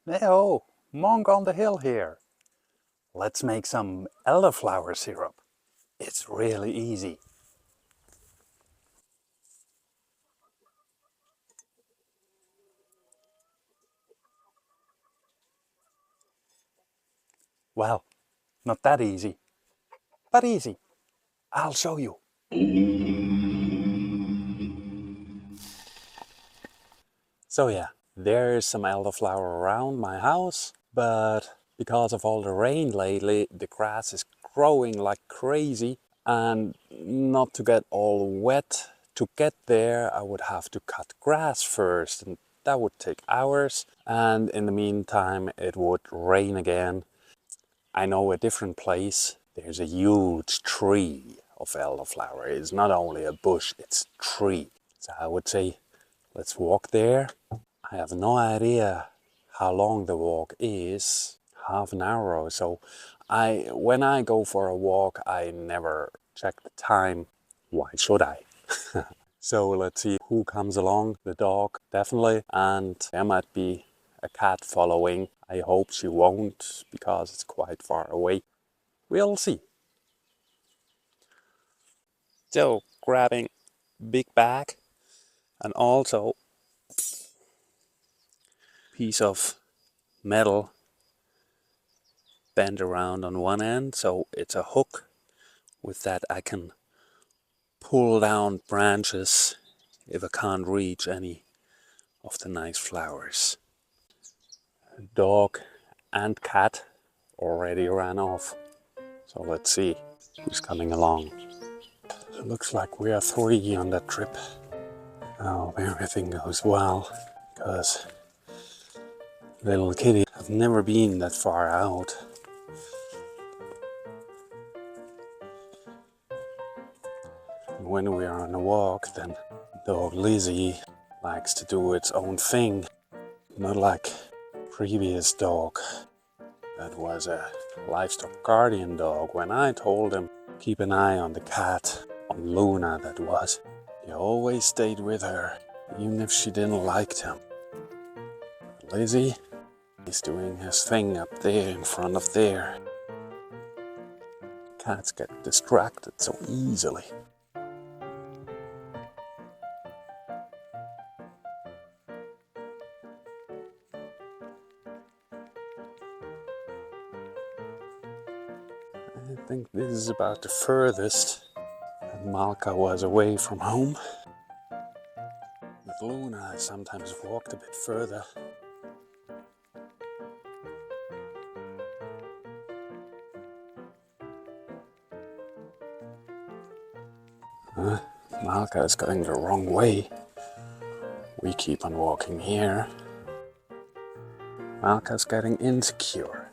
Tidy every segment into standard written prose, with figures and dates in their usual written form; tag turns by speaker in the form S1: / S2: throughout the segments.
S1: Hey-ho, monk on the hill here. Let's make some elderflower syrup. It's really easy. Well, not that easy, but easy. I'll show you. So yeah, there's some elderflower around my house, but because of all the rain lately, the grass is growing like crazy, and not to get all wet, to get there I would have to cut grass first, and that would take hours, and in the meantime it would rain again. I know a different place. There's a huge tree of elderflower. It's not only a bush, it's a tree. So I would say, let's walk there. I have no idea how long the walk is, half an hour or so. When I go for a walk, I never check the time. Why should I? So let's see who comes along. The dog, definitely, and there might be a cat following. I hope she won't, because it's quite far away. We'll see. So, grabbing big bag and also piece of metal bent around on one end, so it's a hook. With that I can pull down branches if I can't reach any of the nice flowers. Dog and cat already ran off, so let's see who's coming along. It looks like we are 3 on that trip. I hope everything goes well, because little kitty have never been that far out. When we are on a walk, then dog Lizzie likes to do its own thing, not like previous dog that was a livestock guardian dog. When I told him keep an eye on the cat, on Luna that was, he always stayed with her, even if she didn't like him. Lizzie is doing his thing up there in front of there. Cats get distracted so easily. I think this is about the furthest that Malka was away from home. With Luna I sometimes walked a bit further. Malka is going the wrong way. We keep on walking here. Malka's getting insecure.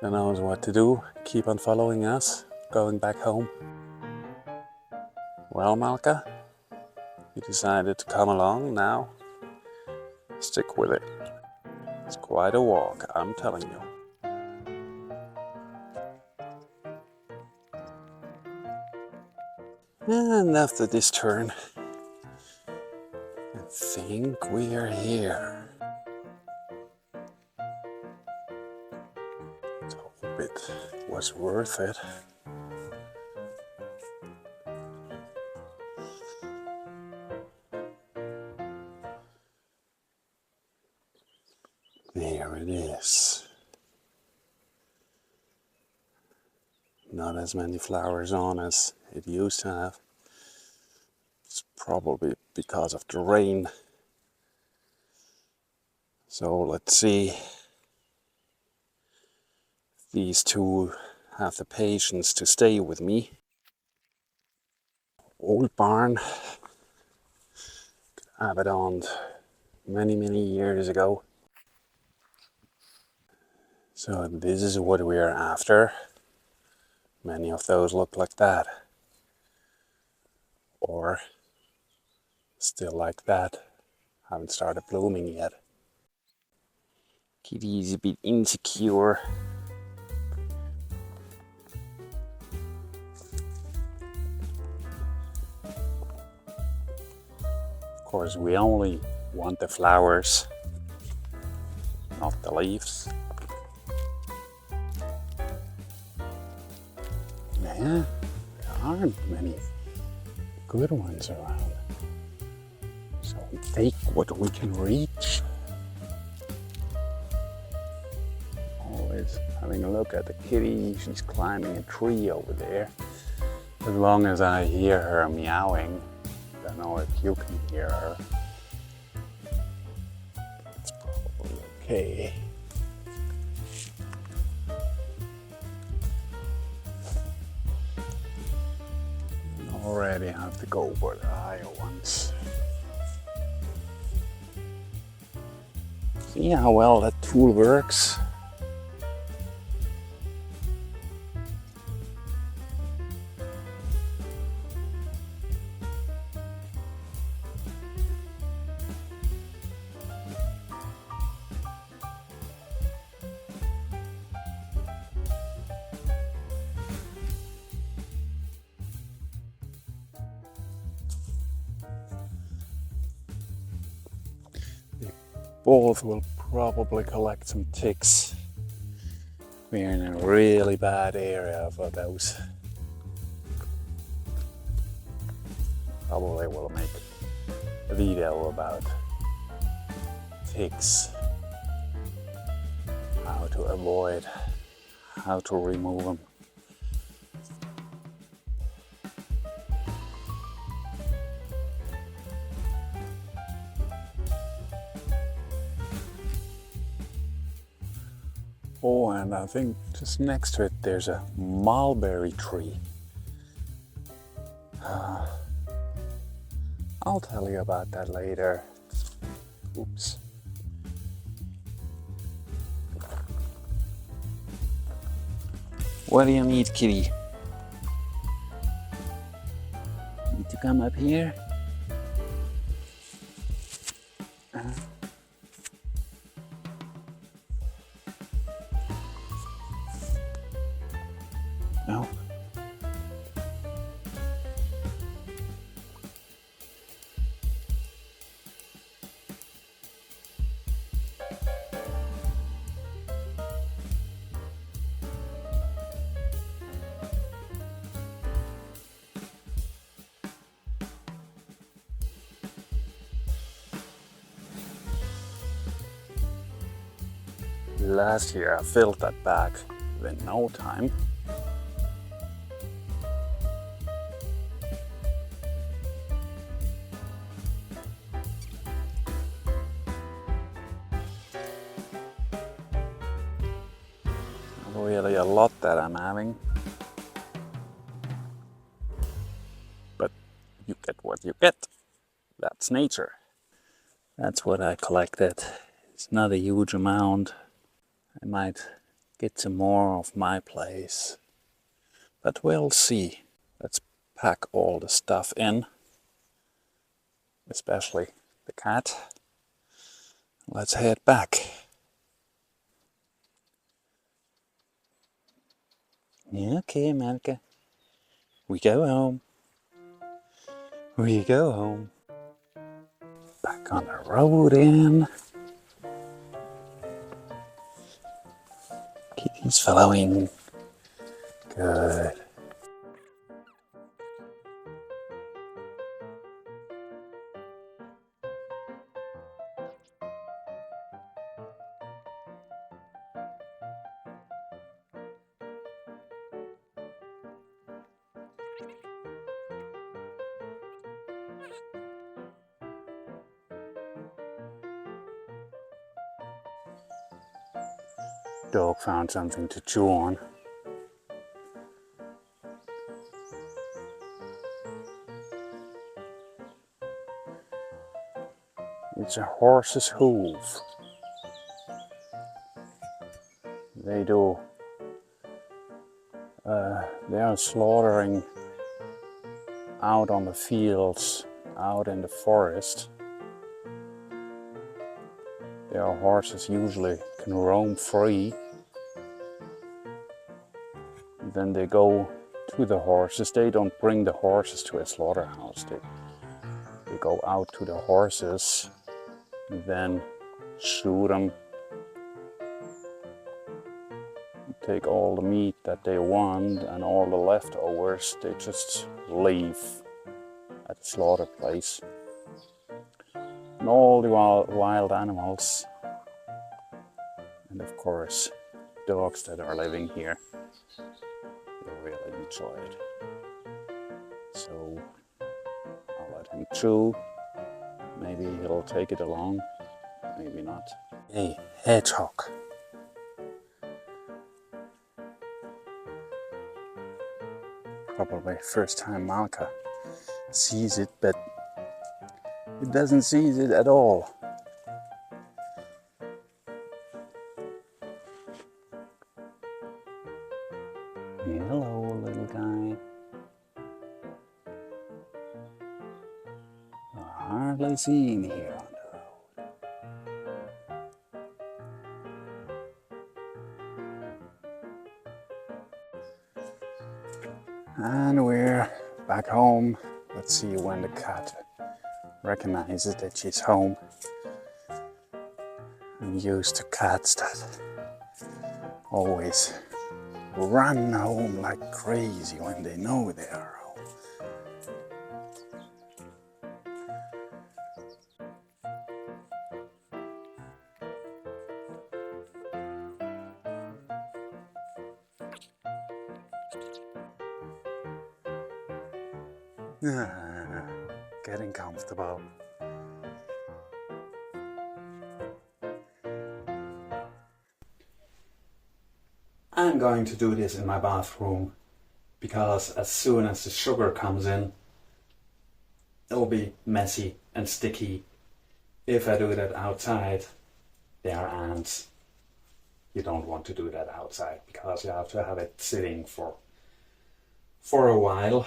S1: Don't know what to do. Keep on following us, going back home. Well, Malka, you decided to come along now. Stick with it. It's quite a walk, I'm telling you. And after this turn, I think we are here. Let's hope it was worth it. There it is. Not as many flowers on as it used to have. It's probably because of the rain. So let's see if these two have the patience to stay with me. Old barn. Abandoned many years ago. So this is what we are after. Many of those look like that. Or still like that. Haven't started blooming yet. Kitty is a bit insecure. Of course, we only want the flowers. not the leaves. Yeah, there aren't many good ones around. So we take what we can reach. Always having a look at the kitty. She's climbing a tree over there. As long as I hear her meowing, I don't know if you can hear her. It's probably okay. Already have to go for the higher ones. See how well that tool works? Both will probably collect some ticks. We're in a really bad area for those. Probably will make a video about ticks, how to avoid, how to remove them. Oh, and I think just next to it there's a mulberry tree. I'll tell you about that later. Oops. What do you need, kitty? Need to come up here? No. Last year I filled that bag in no time. Really a lot that I'm having, but you get what you get. That's nature. That's what I collected. It's not a huge amount. I might get some more of my place, but we'll see. Let's pack all the stuff in, especially the cat. Let's head back. Yeah, okay, America. We go home. We go home. Back on the road in. Kitty's following. Good. Dog found something to chew on. It's a horse's hoof. They are slaughtering out on the fields, out in the forest. Their horses usually can roam free. Then they go to the horses. They don't bring the horses to a slaughterhouse. They go out to the horses, then shoot them, take all the meat that they want, and all the leftovers they just leave at the slaughter place. And all the wild animals, and of course dogs that are living here, they really enjoy it. So I'll let him chew. Maybe he'll take it along, maybe not. Hey, Hedgehog. Probably first time Malka sees it, but it doesn't see it at all. Hello, little guy. Hardly seen here on the road. And we're back home. Let's see when the cat recognizes that she's home. I'm used to cats that always run home like crazy when they know they are home. Getting comfortable. I'm going to do this in my bathroom because as soon as the sugar comes in, it'll be messy and sticky. If I do that outside, there are ants. You don't want to do that outside because you have to have it sitting for a while.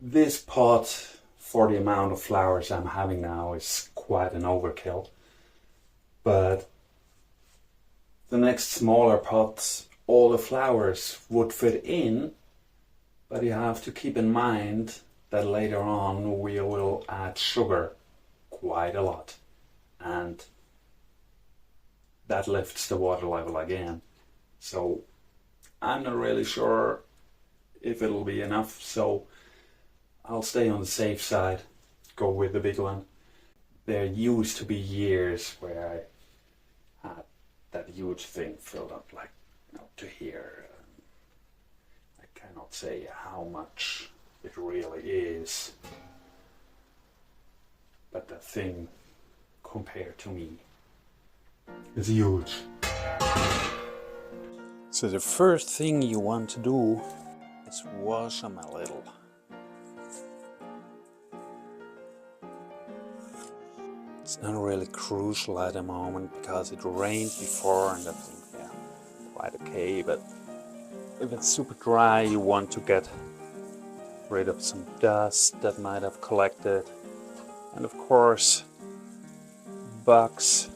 S1: This pot, for the amount of flowers I'm having now, is quite an overkill. But the next smaller pot, all the flowers would fit in, but you have to keep in mind that later on we will add sugar quite a lot, and that lifts the water level again. So I'm not really sure if it'll be enough, so I'll stay on the safe side, go with the big one. There used to be years where I had that huge thing filled up like up to here. I cannot say how much it really is, but that thing compared to me is huge. So the first thing you want to do is wash them a little. It's not really crucial at the moment because it rained before and I think, yeah, quite okay, but if it's super dry you want to get rid of some dust that might have collected, and of course bugs,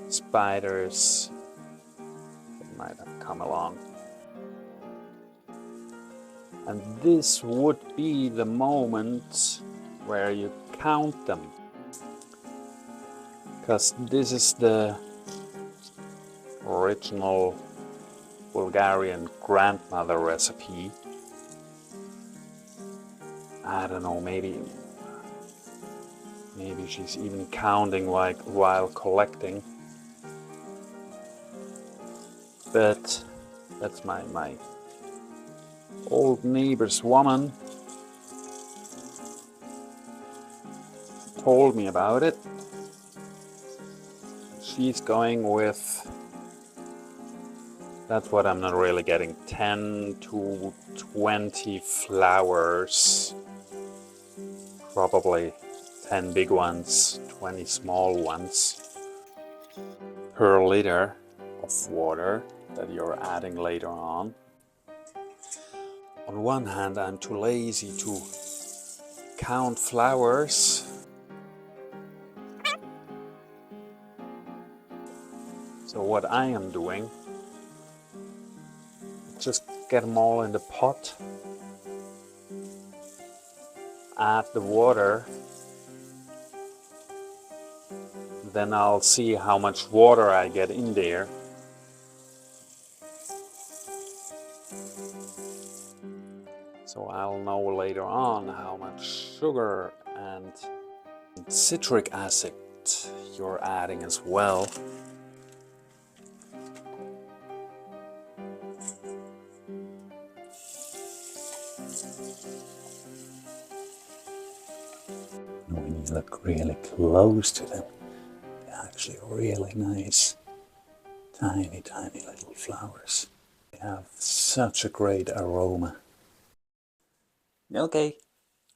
S1: spiders that might have come along. And this would be the moment where you count them, because this is the original Bulgarian grandmother recipe. I don't know, maybe she's even counting like while collecting, but that's my old neighbor's woman told me about it. She's going with, that's what I'm not really getting, 10 to 20 flowers, probably 10 big ones, 20 small ones per liter of water that you're adding later on. On one hand, I'm too lazy to count flowers. So what I am doing, just get them all in the pot, add the water, then I'll see how much water I get in there. So I'll know later on how much sugar and citric acid you're adding as well. When you look really close to them, they're actually really nice, tiny, tiny little flowers. They have such a great aroma. Okay,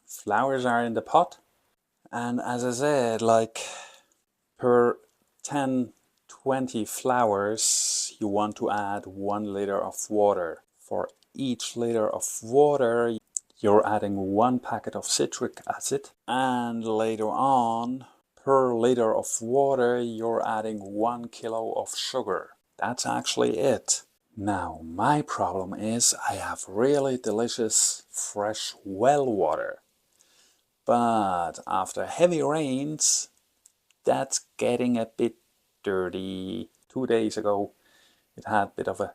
S1: flowers are in the pot, and as I said, like per 10-20 flowers you want to add 1 liter of water. For each liter of water you're adding 1 packet of citric acid, and later on per liter of water you're adding 1 kilo of sugar. That's actually it. Now, my problem is I have really delicious fresh well water. But after heavy rains, that's getting a bit dirty. 2 days ago, it had a bit of a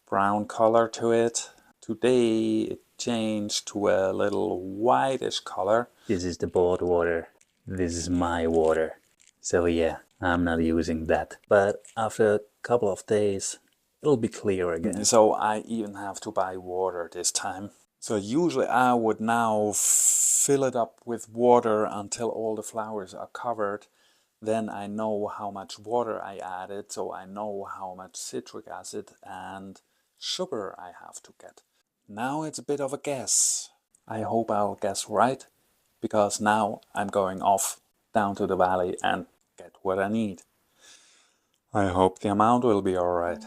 S1: brown color to it. Today, it changed to a little whitish color. This is the bought water. This is my water. So yeah, I'm not using that. But after a couple of days, it'll be clear again. So I even have to buy water this time. So usually I would now fill it up with water until all the flowers are covered. Then I know how much water I added, so I know how much citric acid and sugar I have to get. Now it's a bit of a guess. I hope I'll guess right, because now I'm going off down to the valley and get what I need. I hope the amount will be alright.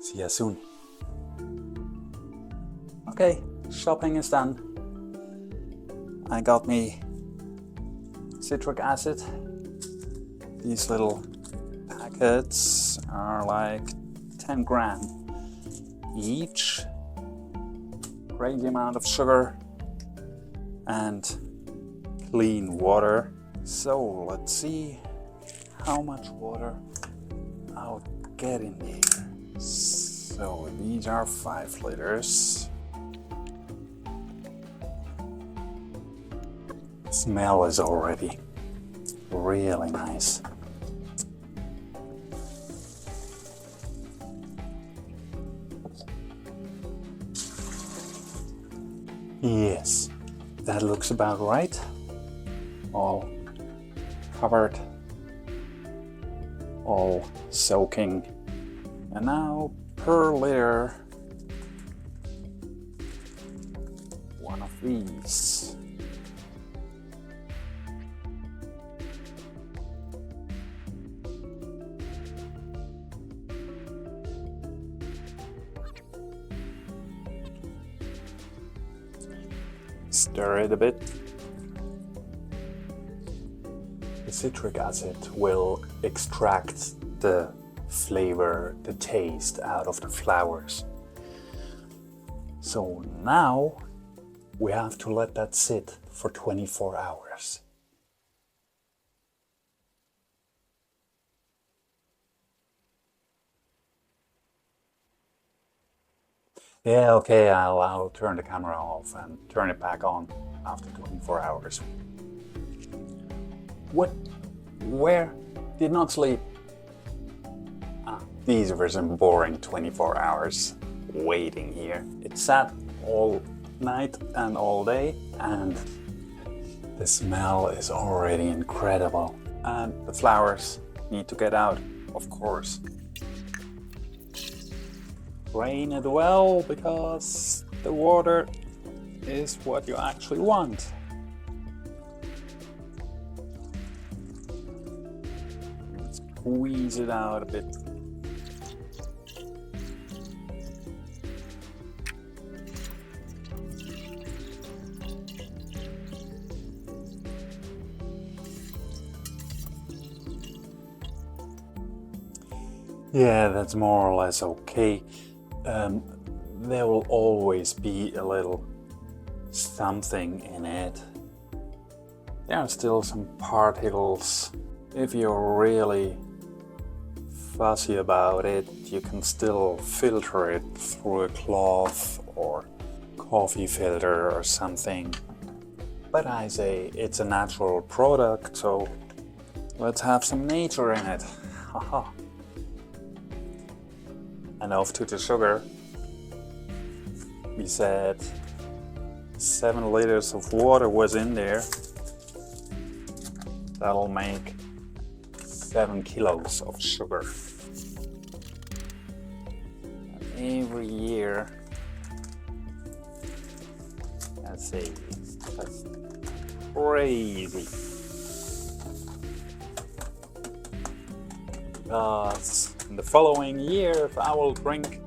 S1: See you soon. Okay, shopping is done. I got me citric acid. These little packets are like 10 gram each. Crazy amount of sugar and clean water. So let's see how much water I'll get in there. So these are 5 liters. Smell is already really nice. Yes, that looks about right. All covered, all soaking. And now per liter, 1 of these. Stir it a bit. The citric acid will extract the flavor, the taste out of the flowers. So now we have to let that sit for 24 hours. Yeah, okay, I'll turn the camera off and turn it back on after 24 hours. What? Where? Did not sleep. These were some boring 24 hours waiting here. It sat all night and all day, and the smell is already incredible. And the flowers need to get out, of course. Drain it well, because the water is what you actually want. Squeeze it out a bit. Yeah, that's more or less okay. There will always be a little something in it. There are still some particles If you're really fussy about it, you can still filter it through a cloth or coffee filter or something. But I say it's a natural product, so let's have some nature in it. Haha. And off to the sugar. We said 7 liters of water was in there. That'll make 7 kilos of sugar. And every year, let's see, that's crazy. Because in the following year, if I will drink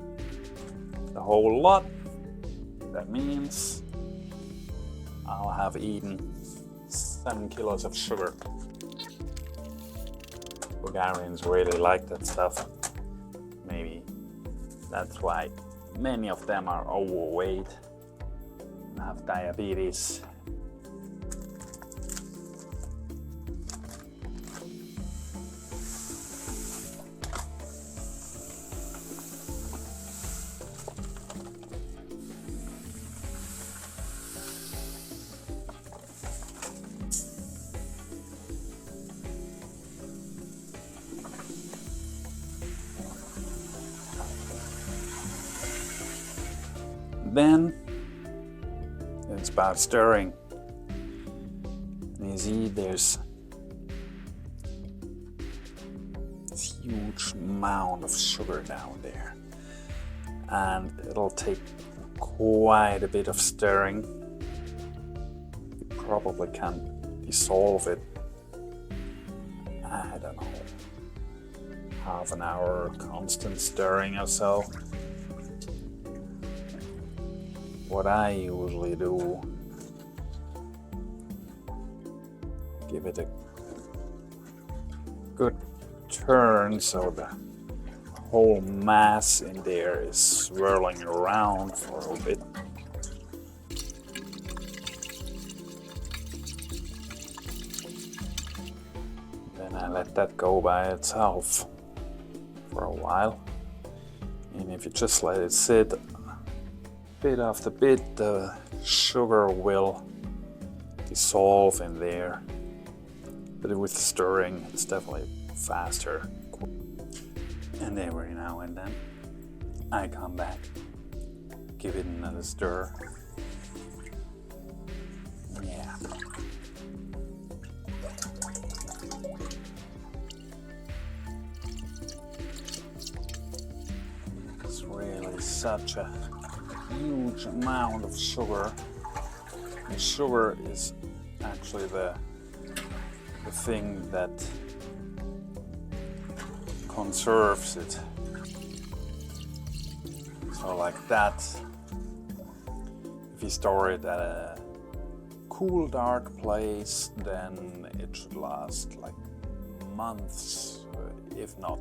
S1: the whole lot, that means I'll have eaten 7 kilos of sugar. Bulgarians really like that stuff. Maybe that's why many of them are overweight and have diabetes. Then it's about stirring. And you see there's this huge amount of sugar down there. And it'll take quite a bit of stirring. You probably can dissolve it, I don't know, half an hour constant stirring or so. What I usually do, give it a good turn so the whole mass in there is swirling around for a bit. Then I let that go by itself for a while. And if you just let it sit, bit after bit, the sugar will dissolve in there. But with stirring, it's definitely faster. And every now and then, I come back, give it another stir. Yeah. It's really such a huge amount of sugar. And sugar is actually the thing that conserves it. So like that, if you store it at a cool, dark place, then it should last like months, if not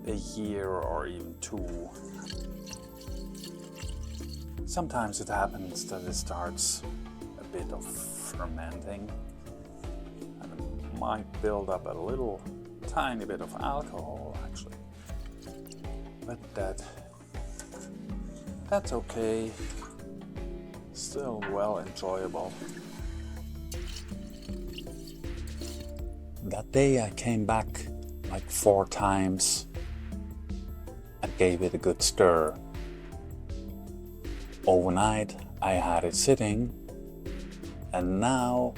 S1: a year or even 2. Sometimes it happens that it starts a bit of fermenting and it might build up a little tiny bit of alcohol actually. But that's okay. Still well enjoyable. That day I came back like 4 times and gave it a good stir. Overnight I had it sitting, and now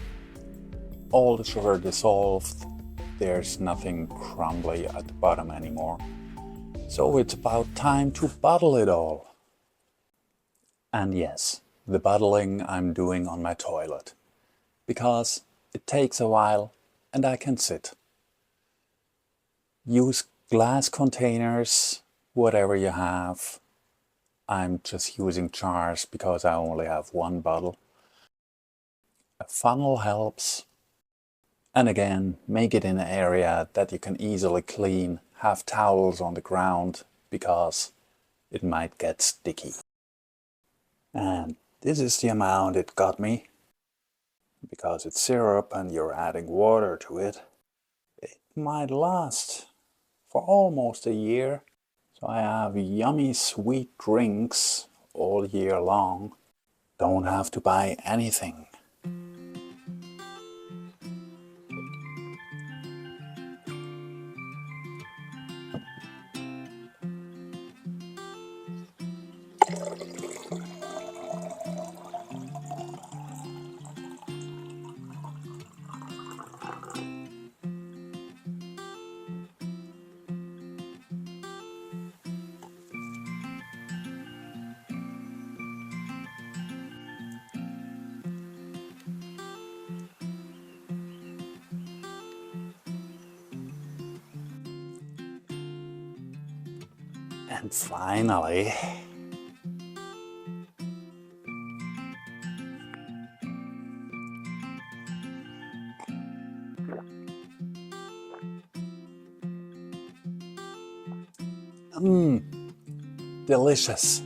S1: all the sugar dissolved. There's nothing crumbly at the bottom anymore. So it's about time to bottle it all. And yes, the bottling I'm doing on my toilet, because it takes a while and I can sit. Use glass containers, whatever you have. I'm just using jars because I only have 1 bottle. A funnel helps. And again, make it in an area that you can easily clean. Have towels on the ground because it might get sticky. And this is the amount it got me. Because it's syrup and you're adding water to it. might last for almost a year. So I have yummy sweet drinks all year long. Don't have to buy anything. And finally, delicious.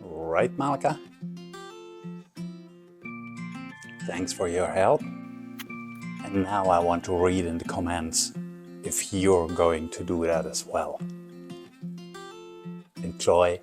S1: Right, Malika? Thanks for your help. And now I want to read in the comments if you're going to do that as well. Enjoy.